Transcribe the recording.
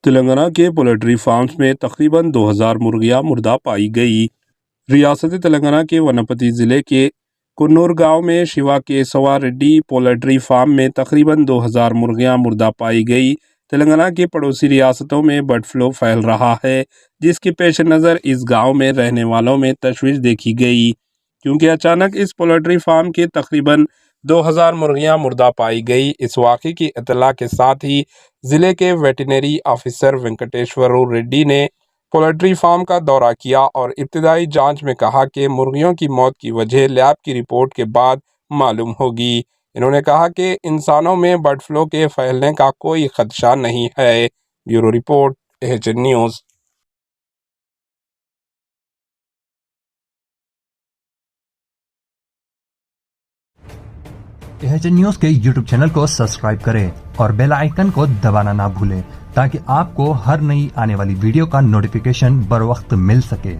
تلنگانہ کے poultry forms میں تقریباً 2000 مرغیاں مردہ پائی گئی۔ ریاست تلنگانہ کے ونپتی ضلع کے کنور گاؤں میں شیوا کیسوا ریڈی پولٹری فارم میں تقریباً 2000 مرغیاں مردہ پائی گئی۔ تلنگانہ کے پڑوسی ریاستوں میں برڈ فلو پھیل رہا ہے، جس کے پیش نظر اس گاؤں میں رہنے والوں میں تشویش دیکھی گئی، کیونکہ اچانک اس پولٹری فارم کے تقریباً 2000 مرغیاں مردہ پائی گئی۔ اس واقعے کی اطلاع کے ساتھ ہی ضلع کے ویٹرنری آفیسر وینکٹیشور ریڈی نے پولٹری فارم کا دورہ کیا اور ابتدائی جانچ میں کہا کہ مرغیوں کی موت کی وجہ لیب کی رپورٹ کے بعد معلوم ہوگی۔ انہوں نے کہا کہ انسانوں میں برڈ فلو کے پھیلنے کا کوئی خدشہ نہیں ہے۔ Bureau report AHN news. AHN news کے YouTube چینل کو سبسکرائب کریں اور بیل آئیکن کو دبانا نہ بھولیں تاکہ آپ کو ہر نئی آنے والی ویڈیو کا نوٹیفیکیشن بر وقت مل سکے۔